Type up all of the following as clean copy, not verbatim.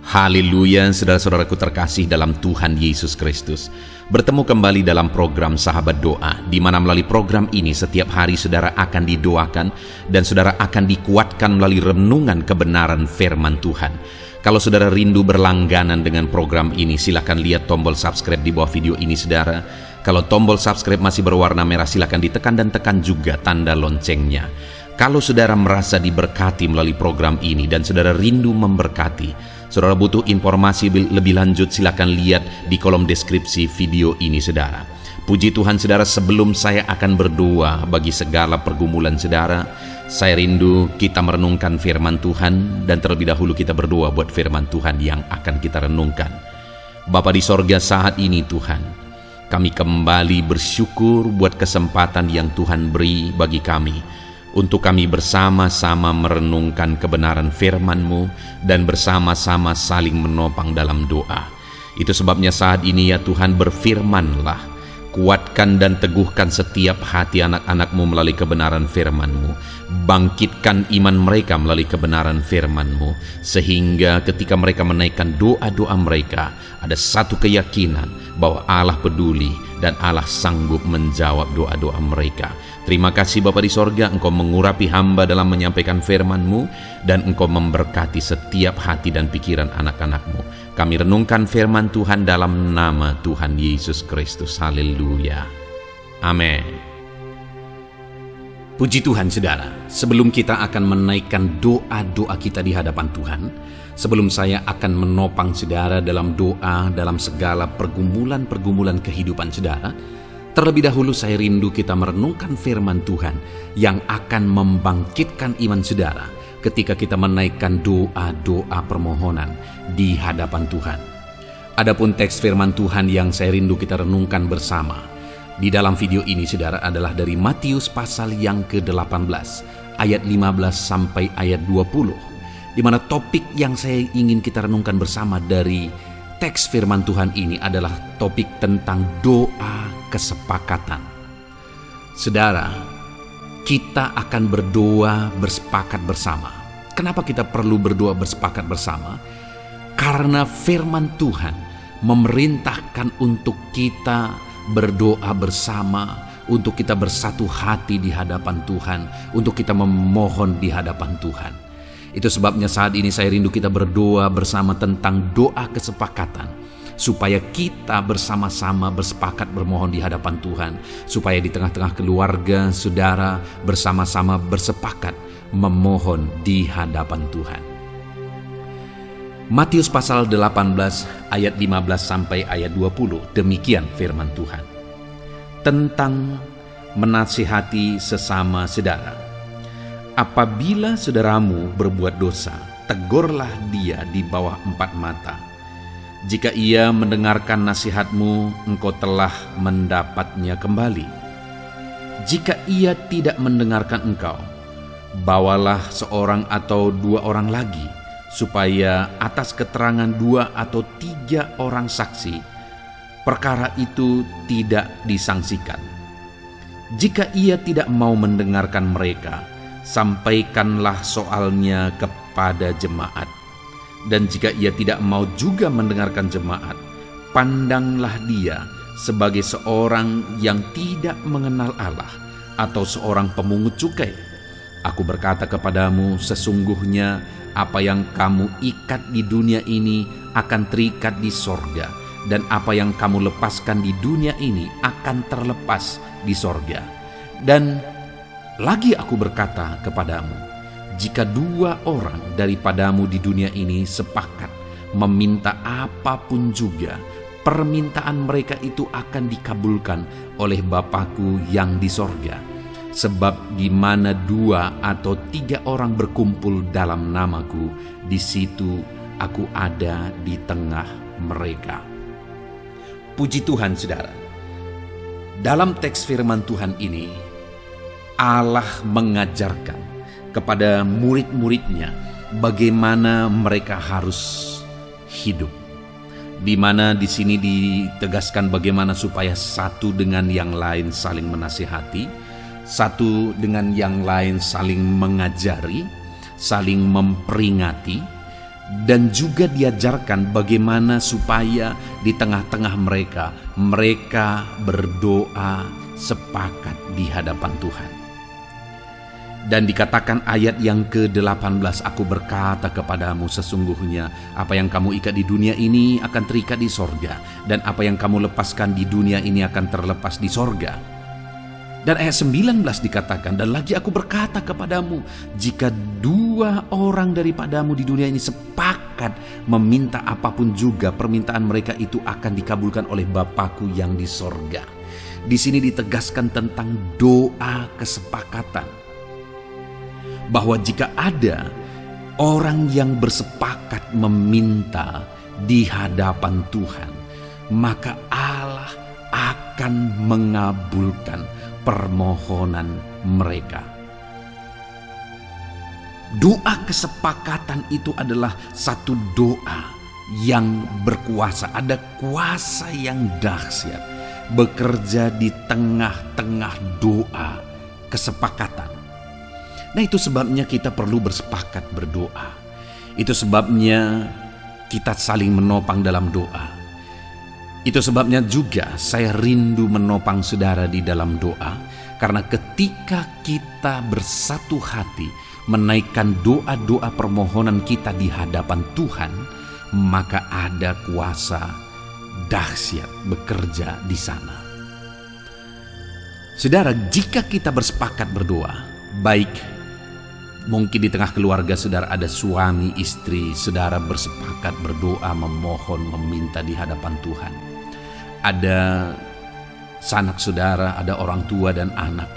Haleluya, saudara-saudaraku terkasih dalam Tuhan Yesus Kristus. Bertemu kembali dalam program Sahabat Doa, di mana melalui program ini setiap hari saudara akan didoakan dan saudara akan dikuatkan melalui renungan kebenaran firman Tuhan. Kalau saudara rindu berlangganan dengan program ini, silakan lihat tombol subscribe di bawah video ini saudara. Kalau tombol subscribe masih berwarna merah, silakan ditekan dan tekan juga tanda loncengnya. Kalau saudara merasa diberkati melalui program ini dan saudara rindu memberkati, saudara butuh informasi lebih lanjut, silakan lihat di kolom deskripsi video ini saudara. Puji Tuhan saudara, sebelum saya akan berdoa bagi segala pergumulan saudara, saya rindu kita merenungkan firman Tuhan, dan terlebih dahulu kita berdoa buat firman Tuhan yang akan kita renungkan. Bapa di sorga, saat ini Tuhan, kami kembali bersyukur buat kesempatan yang Tuhan beri bagi kami untuk kami bersama-sama merenungkan kebenaran firman-Mu dan bersama-sama saling menopang dalam doa. Itu sebabnya saat ini ya Tuhan, berfirman-Lah, kuatkan dan teguhkan setiap hati anak-anak-Mu melalui kebenaran firman-Mu. Bangkitkan iman mereka melalui kebenaran firman-Mu, sehingga ketika mereka menaikkan doa-doa mereka, ada satu keyakinan bahwa Allah peduli dan Allah sanggup menjawab doa-doa mereka. Terima kasih Bapa di sorga, Engkau mengurapi hamba dalam menyampaikan firman-Mu, dan Engkau memberkati setiap hati dan pikiran anak-anak-Mu. Kami renungkan firman Tuhan dalam nama Tuhan Yesus Kristus. Haleluya. Amin. Puji Tuhan saudara, sebelum kita akan menaikkan doa-doa kita di hadapan Tuhan, sebelum saya akan menopang saudara dalam doa dalam segala pergumulan-pergumulan kehidupan saudara, terlebih dahulu saya rindu kita merenungkan firman Tuhan yang akan membangkitkan iman saudara ketika kita menaikkan doa-doa permohonan di hadapan Tuhan. Adapun teks firman Tuhan yang saya rindu kita renungkan bersama di dalam video ini saudara adalah dari Matius pasal yang ke-18 ayat 15 sampai ayat 20, di mana topik yang saya ingin kita renungkan bersama dari teks firman Tuhan ini adalah topik tentang doa kesepakatan. Saudara, kita akan berdoa bersepakat bersama. Kenapa kita perlu berdoa bersepakat bersama? Karena firman Tuhan memerintahkan untuk kita berdoa bersama, untuk kita bersatu hati di hadapan Tuhan, untuk kita memohon di hadapan Tuhan. Itu sebabnya saat ini saya rindu kita berdoa bersama tentang doa kesepakatan, supaya kita bersama-sama bersepakat bermohon di hadapan Tuhan, supaya di tengah-tengah keluarga, saudara, bersama-sama bersepakat memohon di hadapan Tuhan. Matius pasal 18 ayat 15 sampai ayat 20, demikian firman Tuhan. Tentang menasihati sesama saudara. Apabila saudaramu berbuat dosa, tegurlah dia di bawah 4 mata. Jika ia mendengarkan nasihatmu, engkau telah mendapatnya kembali. Jika ia tidak mendengarkan engkau, bawalah seorang atau 2 orang lagi, supaya atas keterangan 2 atau 3 orang saksi, perkara itu tidak disangsikan. Jika ia tidak mau mendengarkan mereka, sampaikanlah soalnya kepada jemaat. Dan jika ia tidak mau juga mendengarkan jemaat, pandanglah dia sebagai seorang yang tidak mengenal Allah atau seorang pemungut cukai. Aku berkata kepadamu, sesungguhnya apa yang kamu ikat di dunia ini akan terikat di sorga, dan apa yang kamu lepaskan di dunia ini akan terlepas di sorga. Dan lagi aku berkata kepadamu, jika 2 orang daripadamu di dunia ini sepakat meminta apapun juga, permintaan mereka itu akan dikabulkan oleh Bapa-Ku yang di sorga. Sebab di mana 2 atau 3 orang berkumpul dalam nama-Ku, di situ Aku ada di tengah mereka. Puji Tuhan saudara. Dalam teks firman Tuhan ini, Allah mengajarkan kepada murid-muridnya bagaimana mereka harus hidup. Di mana di sini ditegaskan bagaimana supaya satu dengan yang lain saling menasihati, satu dengan yang lain saling mengajari, saling memperingati, Dan juga diajarkan bagaimana supaya di tengah-tengah mereka berdoa sepakat di hadapan Tuhan. Dan dikatakan ayat yang ke-18, aku berkata kepadamu, sesungguhnya apa yang kamu ikat di dunia ini akan terikat di sorga, dan apa yang kamu lepaskan di dunia ini akan terlepas di sorga. Dan ayat 19 dikatakan, dan lagi aku berkata kepadamu, jika 2 orang daripadamu di dunia ini sepakat meminta apapun juga, permintaan mereka itu akan dikabulkan oleh Bapakku yang di sorga. Di sini ditegaskan tentang doa kesepakatan, bahwa jika ada orang yang bersepakat meminta di hadapan Tuhan, maka Allah akan mengabulkan permohonan mereka. Doa kesepakatan itu adalah satu doa yang berkuasa, ada kuasa yang dahsyat bekerja di tengah-tengah doa kesepakatan. Nah, itu sebabnya kita perlu bersepakat berdoa. Itu sebabnya kita saling menopang dalam doa. Itu sebabnya juga saya rindu menopang saudara di dalam doa, karena ketika kita bersatu hati menaikkan doa-doa permohonan kita di hadapan Tuhan, maka ada kuasa dahsyat bekerja di sana. Saudara, jika kita bersepakat berdoa, baik mungkin di tengah keluarga saudara ada suami, istri, saudara bersepakat berdoa, memohon, meminta di hadapan Tuhan. Ada sanak saudara, ada orang tua dan anak.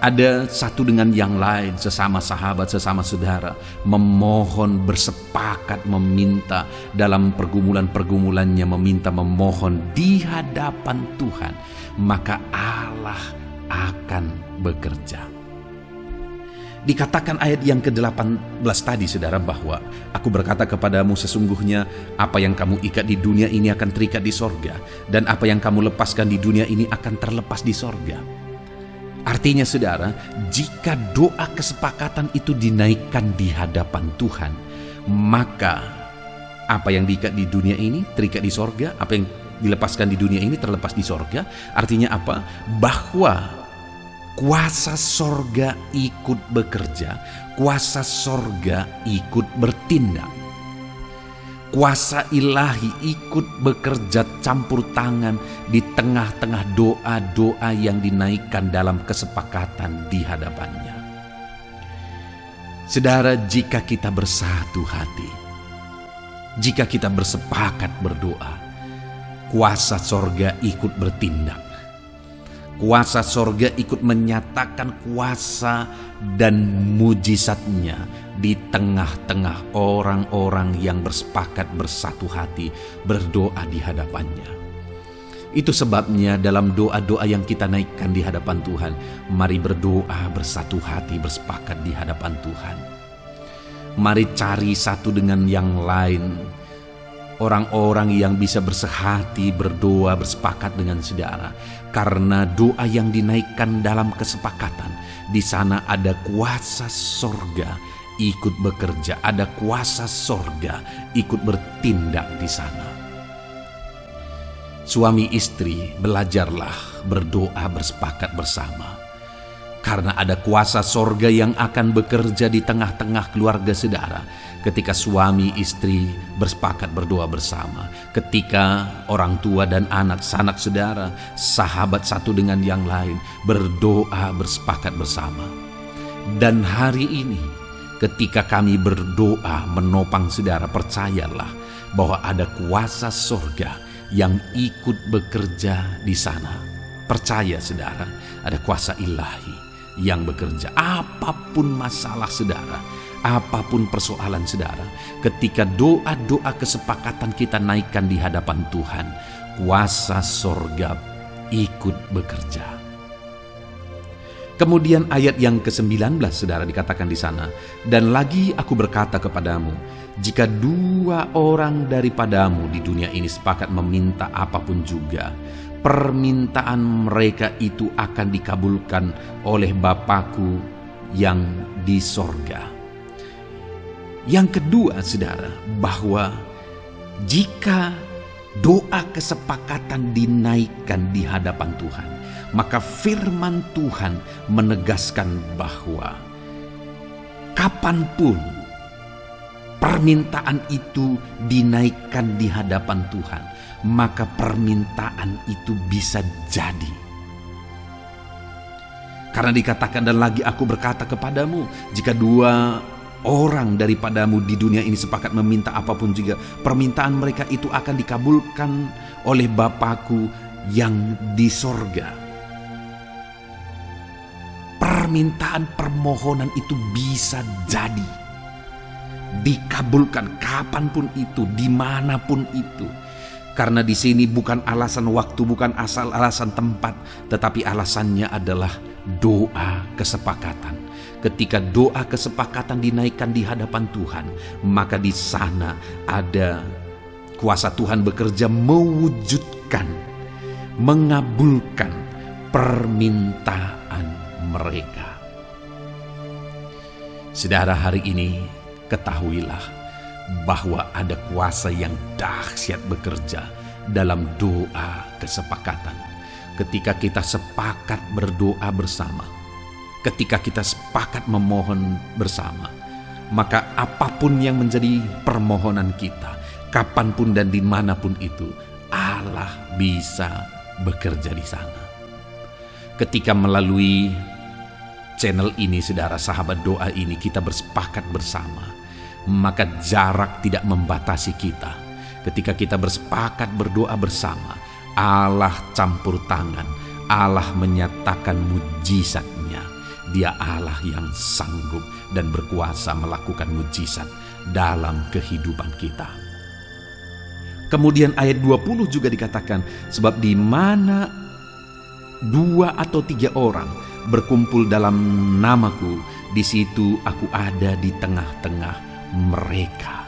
Ada satu dengan yang lain, sesama sahabat, sesama saudara, memohon, bersepakat, meminta dalam pergumulan-pergumulannya, meminta, memohon di hadapan Tuhan, maka Allah akan bekerja. Dikatakan ayat yang ke-18 tadi saudara, bahwa aku berkata kepadamu, sesungguhnya apa yang kamu ikat di dunia ini akan terikat di sorga, dan apa yang kamu lepaskan di dunia ini akan terlepas di sorga. Artinya saudara, jika doa kesepakatan itu dinaikkan di hadapan Tuhan, maka apa yang diikat di dunia ini terikat di sorga, apa yang dilepaskan di dunia ini terlepas di sorga. Artinya apa? Bahwa kuasa sorga ikut bekerja, kuasa sorga ikut bertindak. Kuasa ilahi ikut bekerja campur tangan di tengah-tengah doa-doa yang dinaikkan dalam kesepakatan di hadapannya. Saudara, jika kita bersatu hati, jika kita bersepakat berdoa, kuasa sorga ikut bertindak. Kuasa sorga ikut menyatakan kuasa dan mujizatnya di tengah-tengah orang-orang yang bersepakat bersatu hati berdoa di hadapannya. Itu sebabnya dalam doa-doa yang kita naikkan di hadapan Tuhan, mari berdoa bersatu hati, bersepakat di hadapan Tuhan. Mari cari satu dengan yang lain orang-orang yang bisa bersehati, berdoa, bersepakat dengan saudara. Karena doa yang dinaikkan dalam kesepakatan, di sana ada kuasa sorga ikut bekerja, ada kuasa sorga ikut bertindak di sana. Suami istri, belajarlah berdoa bersepakat bersama, karena ada kuasa sorga yang akan bekerja di tengah-tengah keluarga saudara. Ketika suami istri bersepakat berdoa bersama, ketika orang tua dan anak, sanak saudara, sahabat satu dengan yang lain berdoa bersepakat bersama. Dan hari ini ketika kami berdoa menopang saudara, percayalah bahwa ada kuasa sorga yang ikut bekerja di sana. Percaya saudara, ada kuasa ilahi yang bekerja. Apapun masalah saudara, apapun persoalan saudara, ketika doa-doa kesepakatan kita naikkan di hadapan Tuhan, kuasa sorga ikut bekerja. Kemudian ayat yang ke-19 saudara dikatakan di sana, dan lagi aku berkata kepadamu, jika 2 orang daripadamu di dunia ini sepakat meminta apapun juga, permintaan mereka itu akan dikabulkan oleh Bapakku yang di sorga. Yang kedua, saudara, bahwa jika doa kesepakatan dinaikkan di hadapan Tuhan, maka firman Tuhan menegaskan bahwa kapanpun permintaan itu dinaikkan di hadapan Tuhan, maka permintaan itu bisa jadi. Karena dikatakan, dan lagi aku berkata kepadamu, jika dua orang daripadamu di dunia ini sepakat meminta apapun juga, permintaan mereka itu akan dikabulkan oleh Bapakku yang di sorga. Permintaan permohonan itu bisa jadi dikabulkan kapanpun itu, dimanapun itu. Karena di sini bukan alasan waktu, bukan alasan tempat, tetapi alasannya adalah doa kesepakatan. Ketika doa kesepakatan dinaikkan di hadapan Tuhan, maka di sana ada kuasa Tuhan bekerja mewujudkan, mengabulkan permintaan mereka. Saudara, hari ini ketahuilah bahwa ada kuasa yang dahsyat bekerja dalam doa kesepakatan. Ketika kita sepakat berdoa bersama, ketika kita sepakat memohon bersama, maka apapun yang menjadi permohonan kita, kapanpun dan dimanapun itu, Allah bisa bekerja di sana. Ketika melalui channel ini, saudara, sahabat doa ini, kita bersepakat bersama, maka jarak tidak membatasi kita. Ketika kita bersepakat berdoa bersama, Allah campur tangan, Allah menyatakan mujizatnya. Dia Allah yang sanggup dan berkuasa melakukan mujizat dalam kehidupan kita. Kemudian ayat 20 juga dikatakan, sebab di mana 2 atau 3 orang berkumpul dalam namaku, di situ aku ada di tengah-tengah mereka.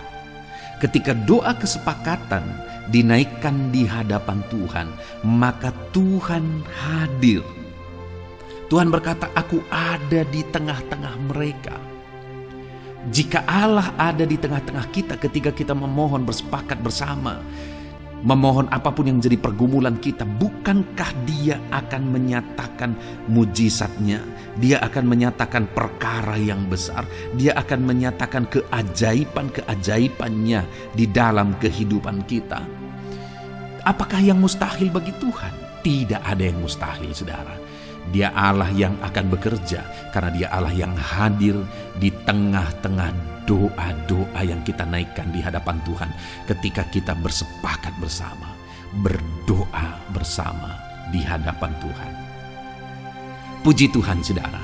Ketika doa kesepakatan dinaikkan di hadapan Tuhan, maka Tuhan hadir. Tuhan berkata, aku ada di tengah-tengah mereka. Jika Allah ada di tengah-tengah kita ketika kita memohon bersepakat bersama, memohon apapun yang jadi pergumulan kita, bukankah Dia akan menyatakan mujizatnya? Dia akan menyatakan perkara yang besar. Dia akan menyatakan keajaiban-keajaibannya di dalam kehidupan kita. Apakah yang mustahil bagi Tuhan? Tidak ada yang mustahil, saudara. Dia Allah yang akan bekerja, karena Dia Allah yang hadir di tengah-tengah doa-doa yang kita naikkan di hadapan Tuhan ketika kita bersepakat bersama, berdoa bersama di hadapan Tuhan. Puji Tuhan, saudara.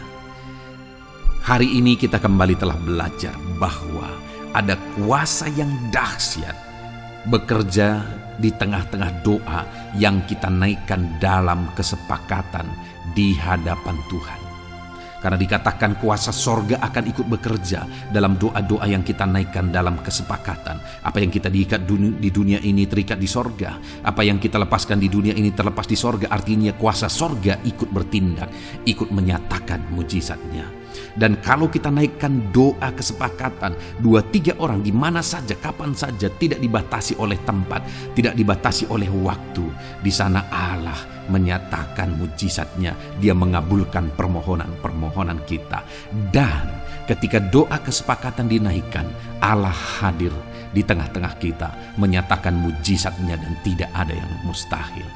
Hari ini kita kembali telah belajar bahwa ada kuasa yang dahsyat bekerja di tengah-tengah doa yang kita naikkan dalam kesepakatan di hadapan Tuhan. Karena dikatakan kuasa sorga akan ikut bekerja dalam doa-doa yang kita naikkan dalam kesepakatan. Apa yang kita diikat di dunia ini terikat di sorga. Apa yang kita lepaskan di dunia ini terlepas di sorga. Artinya kuasa sorga ikut bertindak, ikut menyatakan mujizatnya. Dan kalau kita naikkan doa kesepakatan 2-3 orang di mana saja, kapan saja, tidak dibatasi oleh tempat, tidak dibatasi oleh waktu, di sana Allah menyatakan mujizatnya. Dia mengabulkan permohonan-permohonan kita. Dan ketika doa kesepakatan dinaikkan, Allah hadir di tengah-tengah kita, menyatakan mujizatnya dan tidak ada yang mustahil.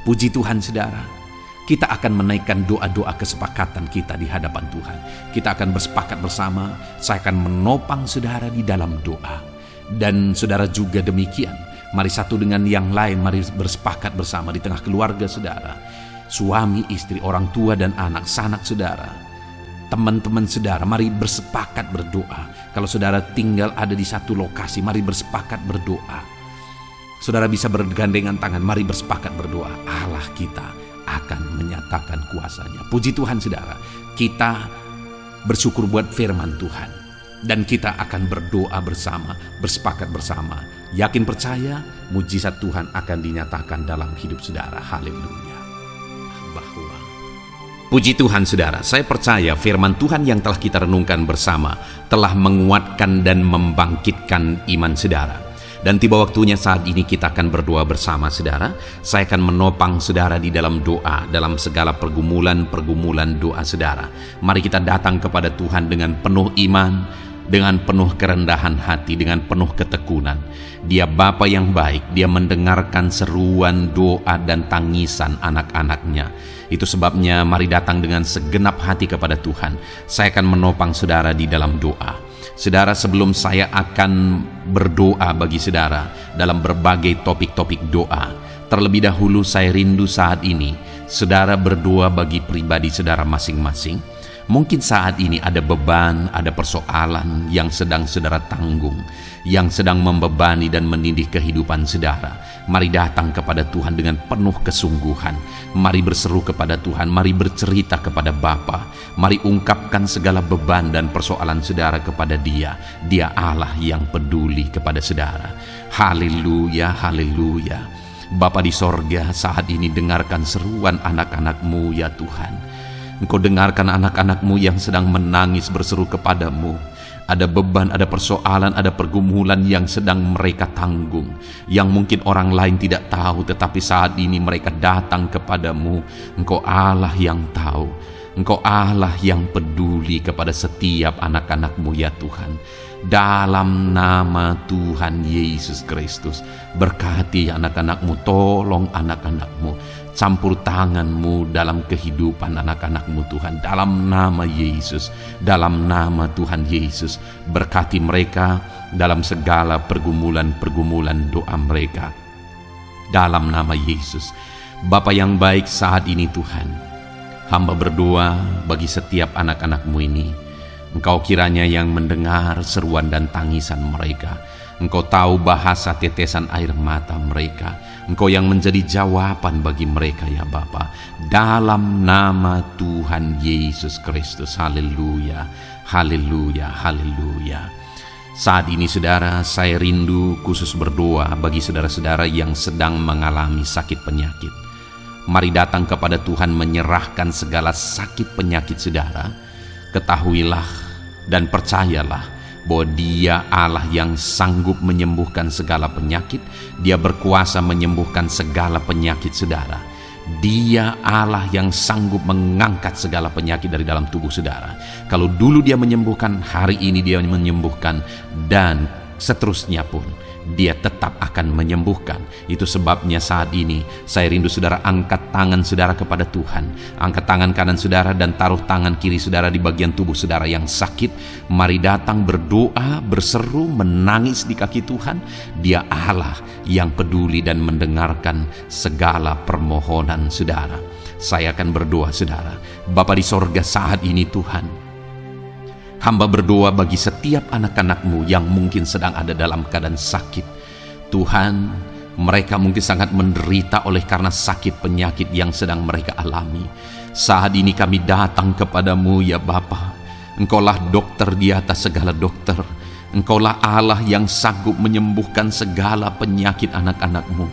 Puji Tuhan, saudara. Kita akan menaikkan doa-doa kesepakatan kita di hadapan Tuhan. Kita akan bersepakat bersama. Saya akan menopang saudara di dalam doa. Dan saudara juga demikian. Mari satu dengan yang lain, mari bersepakat bersama di tengah keluarga saudara. Suami, istri, orang tua dan anak, sanak saudara. Teman-teman saudara, mari bersepakat berdoa. Kalau saudara tinggal ada di satu lokasi, mari bersepakat berdoa. Saudara bisa bergandengan tangan, mari bersepakat berdoa. Allah kita akan menyatakan kuasanya. Puji Tuhan, saudara. Kita bersyukur buat firman Tuhan. Dan kita akan berdoa bersama, bersepakat bersama. Yakin percaya, mujizat Tuhan akan dinyatakan dalam hidup saudara. Haleluya. Bahwa Puji Tuhan saudara, saya percaya firman Tuhan yang telah kita renungkan bersama telah menguatkan dan membangkitkan iman saudara. Dan tiba waktunya saat ini kita akan berdoa bersama saudara. Saya akan menopang saudara di dalam doa, dalam segala pergumulan doa saudara. Mari kita datang kepada Tuhan dengan penuh iman, dengan penuh kerendahan hati, dengan penuh ketekunan. Dia Bapa yang baik, Dia mendengarkan seruan doa dan tangisan anak-anaknya. Itu sebabnya mari datang dengan segenap hati kepada Tuhan. Saya akan menopang saudara di dalam doa. Saudara, sebelum saya akan berdoa bagi saudara dalam berbagai topik-topik doa, terlebih dahulu saya rindu saat ini saudara berdoa bagi pribadi saudara masing-masing. Mungkin saat ini ada beban, ada persoalan yang sedang saudara tanggung, yang sedang membebani dan menindih kehidupan saudara. Mari datang kepada Tuhan dengan penuh kesungguhan. Mari berseru kepada Tuhan, mari bercerita kepada Bapa. Mari ungkapkan segala beban dan persoalan saudara kepada Dia. Dia Allah yang peduli kepada saudara. Haleluya, haleluya. Bapa di sorga, saat ini dengarkan seruan anak-anak-Mu ya Tuhan. Engkau dengarkan anak-anak-Mu yang sedang menangis berseru kepadamu. Ada beban, ada persoalan, ada pergumulan yang sedang mereka tanggung, yang mungkin orang lain tidak tahu, tetapi saat ini mereka datang kepadamu. Engkau Allah yang tahu, Engkau Allah yang peduli kepada setiap anak-anak-Mu ya Tuhan. Dalam nama Tuhan Yesus Kristus, berkati anak-anak-Mu, tolong anak-anak-Mu, campur tangan-Mu dalam kehidupan anak-anak-Mu Tuhan. Dalam nama Yesus, dalam nama Tuhan Yesus, berkati mereka dalam segala pergumulan doa mereka. Dalam nama Yesus. Bapa yang baik, saat ini Tuhan, hamba berdoa bagi setiap anak-anak-Mu ini. Engkau kiranya yang mendengar seruan dan tangisan mereka. Engkau tahu bahasa tetesan air mata mereka. Engkau yang menjadi jawaban bagi mereka ya Bapa. Dalam nama Tuhan Yesus Kristus. Haleluya, haleluya, haleluya. Saat ini saudara, saya rindu khusus berdoa bagi saudara-saudara yang sedang mengalami sakit penyakit. Mari datang kepada Tuhan menyerahkan segala sakit penyakit saudara. Ketahuilah dan percayalah bahwa Dia Allah yang sanggup menyembuhkan segala penyakit. Dia berkuasa menyembuhkan segala penyakit saudara. Dia Allah yang sanggup mengangkat segala penyakit dari dalam tubuh saudara. Kalau dulu Dia menyembuhkan, hari ini Dia menyembuhkan, dan seterusnya pun Dia tetap akan menyembuhkan. Itu sebabnya saat ini saya rindu saudara angkat tangan saudara kepada Tuhan. Angkat tangan kanan saudara dan taruh tangan kiri saudara di bagian tubuh saudara yang sakit. Mari datang berdoa, berseru, menangis di kaki Tuhan. Dia Allah yang peduli dan mendengarkan segala permohonan saudara. Saya akan berdoa saudara. Bapa di sorga, saat ini Tuhan, hamba berdoa bagi setiap anak-anak-Mu yang mungkin sedang ada dalam keadaan sakit. Tuhan, mereka mungkin sangat menderita oleh karena sakit penyakit yang sedang mereka alami. Saat ini kami datang kepadamu ya Bapa. Engkaulah dokter di atas segala dokter. Engkaulah Allah yang sanggup menyembuhkan segala penyakit anak-anak-Mu.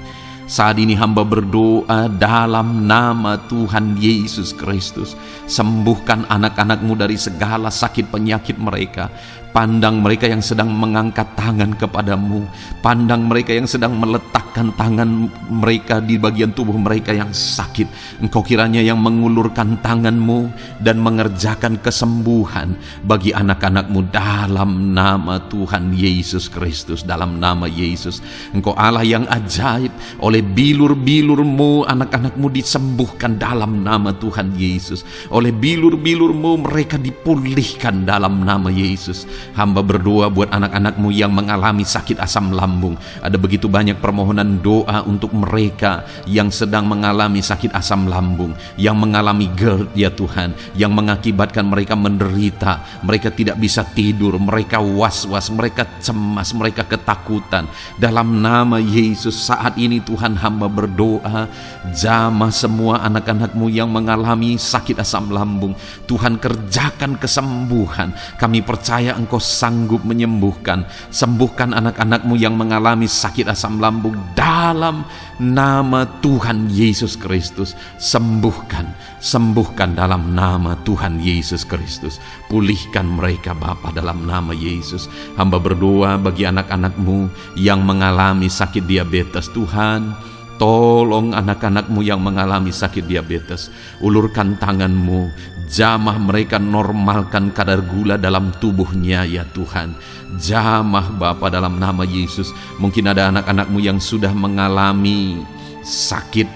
Saat ini hamba berdoa dalam nama Tuhan Yesus Kristus. Sembuhkan anak-anak-Mu dari segala sakit penyakit mereka. Pandang mereka yang sedang mengangkat tangan kepadamu. Pandang mereka yang sedang meletakkan tangan mereka di bagian tubuh mereka yang sakit. Engkau kiranya yang mengulurkan tangan-Mu dan mengerjakan kesembuhan bagi anak-anak-Mu dalam nama Tuhan Yesus Kristus. Dalam nama Yesus, Engkau Allah yang ajaib. Oleh bilur-bilur-Mu anak-anak-Mu disembuhkan dalam nama Tuhan Yesus. Oleh bilur-bilur-Mu mereka dipulihkan dalam nama Yesus. Hamba berdoa buat anak-anak-Mu yang mengalami sakit asam lambung. Ada begitu banyak permohonan doa untuk mereka yang sedang mengalami sakit asam lambung, yang mengalami GERD ya Tuhan, yang mengakibatkan mereka menderita, mereka tidak bisa tidur, mereka was-was, mereka cemas, mereka ketakutan. Dalam nama Yesus saat ini Tuhan, hamba berdoa, jamah semua anak-anak-Mu yang mengalami sakit asam lambung. Tuhan, kerjakan kesembuhan. Kami percaya Engkau Engkau sanggup menyembuhkan. Sembuhkan anak-anak-Mu yang mengalami sakit asam lambung dalam nama Tuhan Yesus Kristus. Sembuhkan dalam nama Tuhan Yesus Kristus. Pulihkan mereka Bapa dalam nama Yesus. Hamba berdoa bagi anak-anak-Mu yang mengalami sakit diabetes. Tuhan, tolong anak-anak-Mu yang mengalami sakit diabetes. Ulurkan tangan-Mu, jamah mereka, normalkan kadar gula dalam tubuhnya ya Tuhan. Jamah Bapa dalam nama Yesus. Mungkin ada anak-anak-Mu yang sudah mengalami sakit,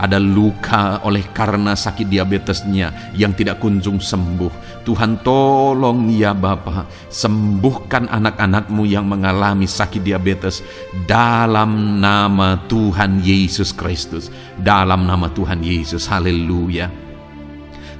ada luka oleh karena sakit diabetesnya yang tidak kunjung sembuh. Tuhan tolong ya Bapa, sembuhkan anak-anak-Mu yang mengalami sakit diabetes dalam nama Tuhan Yesus Kristus. Dalam nama Tuhan Yesus, haleluya.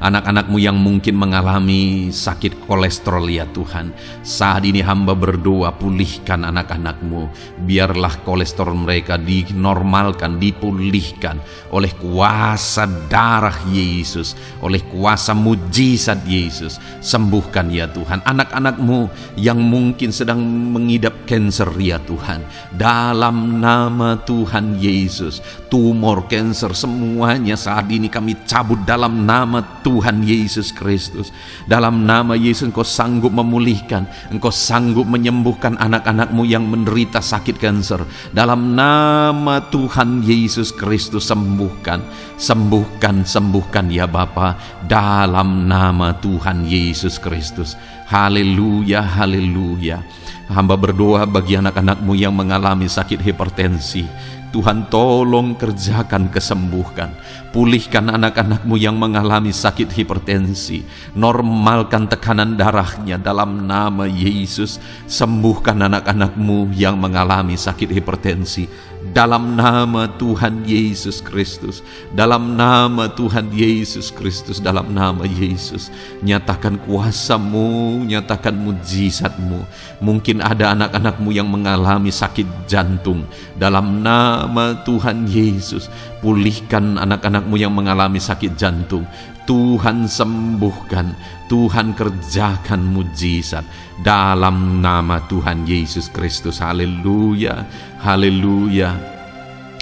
Anak-anak-Mu yang mungkin mengalami sakit kolesterol ya Tuhan, saat ini hamba berdoa, pulihkan anak-anak-Mu. Biarlah kolesterol mereka dinormalkan, dipulihkan oleh kuasa darah Yesus, oleh kuasa mujizat Yesus. Sembuhkan ya Tuhan anak-anak-Mu yang mungkin sedang mengidap kanker ya Tuhan, dalam nama Tuhan Yesus. Tumor, kanker, semuanya saat ini kami cabut dalam nama Tuhan Yesus Kristus. Dalam nama Yesus Engkau sanggup memulihkan, Engkau sanggup menyembuhkan anak-anak-Mu yang menderita sakit kanker. Dalam nama Tuhan Yesus Kristus, sembuhkan ya Bapa, dalam nama Tuhan Yesus Kristus. Haleluya, haleluya. Hamba berdoa bagi anak-anak-Mu yang mengalami sakit hipertensi. Tuhan tolong kerjakan kesembuhan. Pulihkan anak-anak-Mu yang mengalami sakit hipertensi. Normalkan tekanan darahnya dalam nama Yesus. Sembuhkan anak-anak-Mu yang mengalami sakit hipertensi dalam nama Tuhan Yesus Kristus. Dalam nama Tuhan Yesus Kristus, dalam nama Yesus. Nyatakan kuasa-Mu, nyatakan mujizat-Mu. Mungkin ada anak-anak-Mu yang mengalami sakit jantung. Dalam nama Tuhan Yesus, pulihkan anak-anak-Mu yang mengalami sakit jantung. Tuhan sembuhkan, Tuhan kerjakan mujizat dalam nama Tuhan Yesus Kristus. Haleluya, haleluya,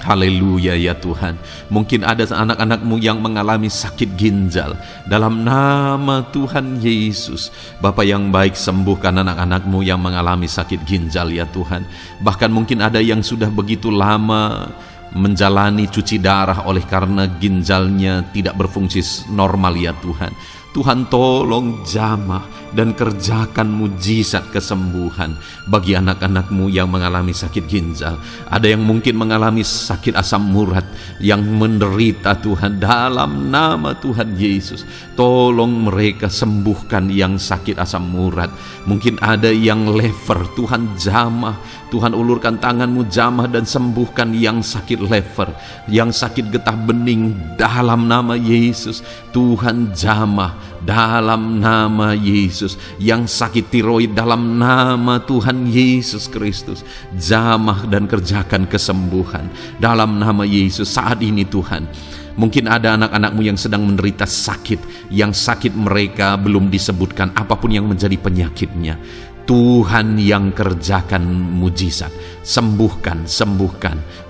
haleluya ya Tuhan. Mungkin ada anak-anak-Mu yang mengalami sakit ginjal. Dalam nama Tuhan Yesus, Bapa yang baik, sembuhkan anak-anak-Mu yang mengalami sakit ginjal ya Tuhan. Bahkan mungkin ada yang sudah begitu lama menjalani cuci darah oleh karena ginjalnya tidak berfungsi normal ya Tuhan. Tuhan tolong jamah dan kerjakan mujizat kesembuhan bagi anak-anak-Mu yang mengalami sakit ginjal. Ada yang mungkin mengalami sakit asam urat yang menderita Tuhan, dalam nama Tuhan Yesus. Tolong mereka sembuhkan yang sakit asam urat. Mungkin ada yang lever, Tuhan jamah, Tuhan ulurkan tangan-Mu, jamah dan sembuhkan yang sakit lever, yang sakit getah bening dalam nama Yesus. Tuhan jamah dalam nama Yesus. Yang sakit tiroid dalam nama Tuhan Yesus Kristus, jamah dan kerjakan kesembuhan dalam nama Yesus. Saat ini Tuhan, mungkin ada anak-anak-Mu yang sedang menderita sakit, yang sakit mereka belum disebutkan apapun yang menjadi penyakitnya. Tuhan yang kerjakan mujizat, sembuhkan.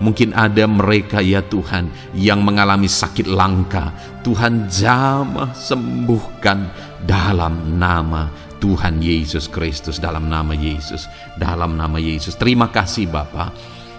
Mungkin ada mereka ya Tuhan yang mengalami sakit langka. Tuhan jamah, sembuhkan dalam nama Tuhan Yesus Kristus, dalam nama Yesus, dalam nama Yesus. Terima kasih Bapa.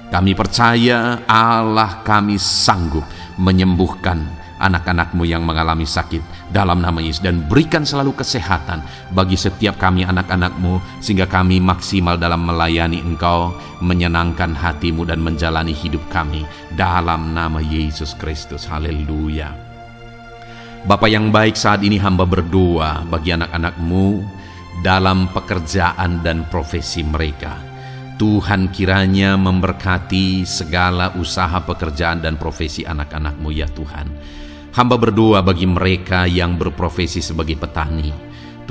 Kami percaya Allah kami sanggup menyembuhkan anak-anak-Mu yang mengalami sakit dalam nama Yesus, dan berikan selalu kesehatan bagi setiap kami anak-anak-Mu, sehingga kami maksimal dalam melayani Engkau, menyenangkan hati-Mu dan menjalani hidup kami dalam nama Yesus Kristus. Haleluya. Bapa yang baik, saat ini hamba berdoa bagi anak-anak-Mu dalam pekerjaan dan profesi mereka. Tuhan kiranya memberkati segala usaha pekerjaan dan profesi anak-anak-Mu ya Tuhan. Hamba berdoa bagi mereka yang berprofesi sebagai petani.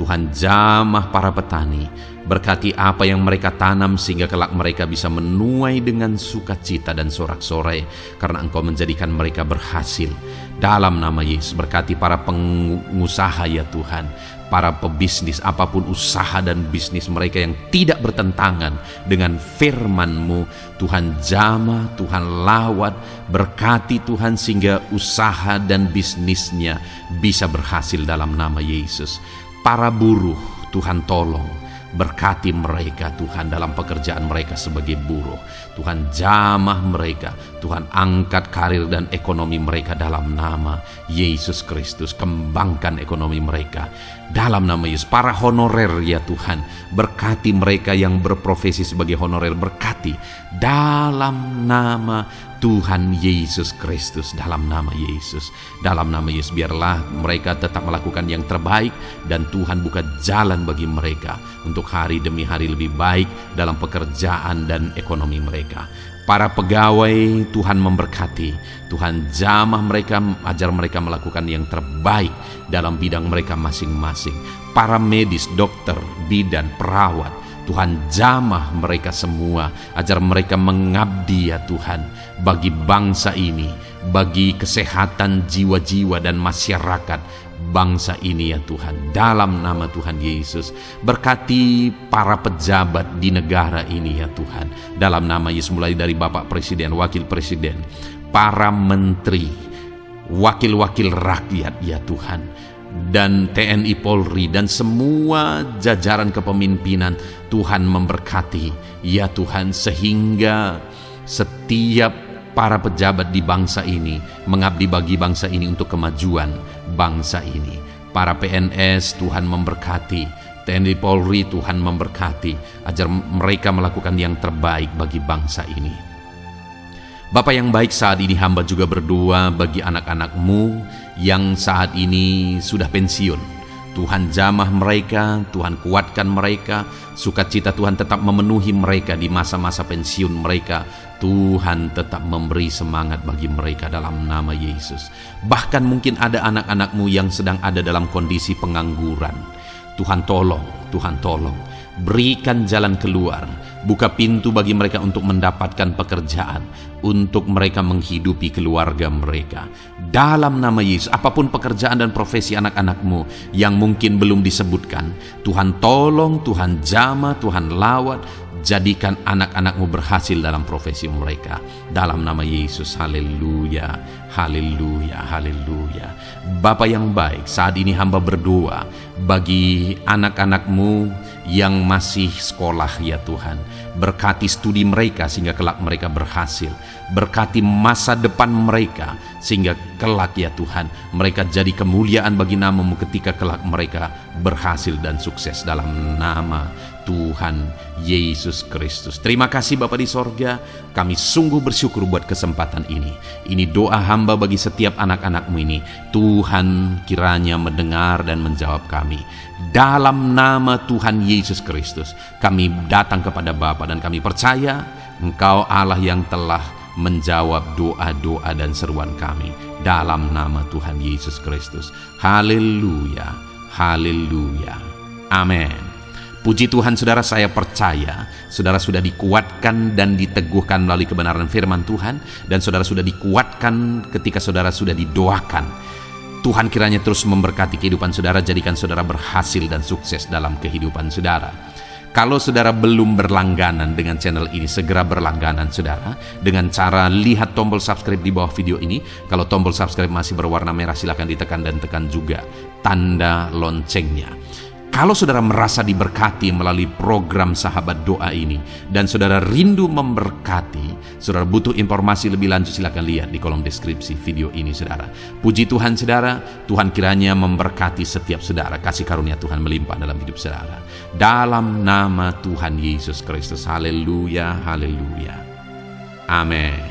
Tuhan jamah para petani, berkati apa yang mereka tanam sehingga kelak mereka bisa menuai dengan sukacita dan sorak-sorai karena Engkau menjadikan mereka berhasil. Dalam nama Yesus, berkati para pengusaha ya Tuhan, para pebisnis, apapun usaha dan bisnis mereka yang tidak bertentangan dengan firman-Mu. Tuhan jamah, Tuhan lawat, berkati Tuhan sehingga usaha dan bisnisnya bisa berhasil dalam nama Yesus. Para buruh, Tuhan tolong, berkati mereka Tuhan dalam pekerjaan mereka sebagai buruh. Tuhan jamah mereka, Tuhan angkat karir dan ekonomi mereka dalam nama Yesus Kristus. Kembangkan ekonomi mereka dalam nama Yesus. Para honorer ya Tuhan, berkati mereka yang berprofesi sebagai honorer, berkati dalam nama Tuhan Yesus Kristus. Dalam nama Yesus, dalam nama Yesus, biarlah mereka tetap melakukan yang terbaik dan Tuhan buka jalan bagi mereka untuk hari demi hari lebih baik dalam pekerjaan dan ekonomi mereka. Para pegawai Tuhan memberkati, Tuhan jamah mereka, ajar mereka melakukan yang terbaik dalam bidang mereka masing-masing. Para medis, dokter, bidan, perawat, Tuhan jamah mereka semua, ajar mereka mengabdi ya Tuhan bagi bangsa ini, bagi kesehatan jiwa-jiwa dan masyarakat bangsa ini ya Tuhan. Dalam nama Tuhan Yesus, berkati para pejabat di negara ini ya Tuhan. Dalam nama Yesus, mulai dari Bapak Presiden, Wakil Presiden, para menteri, wakil-wakil rakyat ya Tuhan, dan TNI Polri dan semua jajaran kepemimpinan. Tuhan memberkati ya Tuhan, sehingga setiap para pejabat di bangsa ini mengabdi bagi bangsa ini untuk kemajuan bangsa ini. Para PNS Tuhan memberkati, TNI Polri Tuhan memberkati, ajar mereka melakukan yang terbaik bagi bangsa ini. Bapa yang baik, saat ini hamba juga berdoa bagi anak-anak-Mu yang saat ini sudah pensiun. Tuhan jamah mereka, Tuhan kuatkan mereka, sukacita Tuhan tetap memenuhi mereka di masa-masa pensiun mereka. Tuhan tetap memberi semangat bagi mereka dalam nama Yesus. Bahkan mungkin ada anak-anak-Mu yang sedang ada dalam kondisi pengangguran. Tuhan tolong, Tuhan tolong, berikan jalan keluar, buka pintu bagi mereka untuk mendapatkan pekerjaan, untuk mereka menghidupi keluarga mereka. Dalam nama Yesus, apapun pekerjaan dan profesi anak-anak-Mu yang mungkin belum disebutkan, Tuhan tolong, Tuhan jamah, Tuhan lawat, jadikan anak-anak-Mu berhasil dalam profesi mereka. Dalam nama Yesus, haleluya, haleluya, haleluya. Bapa yang baik, saat ini hamba berdoa bagi anak-anak-Mu yang masih sekolah ya Tuhan. Berkati studi mereka sehingga kelak mereka berhasil. Berkati masa depan mereka sehingga kelak ya Tuhan mereka jadi kemuliaan bagi nama-Mu ketika kelak mereka berhasil dan sukses dalam nama Tuhan Yesus Kristus. Terima kasih Bapa di sorga, kami sungguh bersyukur buat kesempatan ini. Ini doa hamba bagi setiap anak-anak-Mu ini. Tuhan kiranya mendengar dan menjawab kami. Dalam nama Tuhan Yesus Kristus, kami datang kepada Bapa dan kami percaya Engkau Allah yang telah menjawab doa-doa dan seruan kami. Dalam nama Tuhan Yesus Kristus. Haleluya, haleluya, amin. Puji Tuhan saudara, saya percaya saudara sudah dikuatkan dan diteguhkan melalui kebenaran firman Tuhan, dan saudara sudah dikuatkan ketika saudara sudah didoakan. Tuhan kiranya terus memberkati kehidupan saudara, jadikan saudara berhasil dan sukses dalam kehidupan saudara. Kalau saudara belum berlangganan dengan channel ini, segera berlangganan saudara dengan cara lihat tombol subscribe di bawah video ini. Kalau tombol subscribe masih berwarna merah, silakan ditekan dan tekan juga tanda loncengnya. Kalau saudara merasa diberkati melalui program Sahabat Doa ini dan saudara rindu memberkati, saudara butuh informasi lebih lanjut, silakan lihat di kolom deskripsi video ini saudara. Puji Tuhan saudara, Tuhan kiranya memberkati setiap saudara, kasih karunia Tuhan melimpah dalam hidup saudara. Dalam nama Tuhan Yesus Kristus, haleluya, haleluya, amin.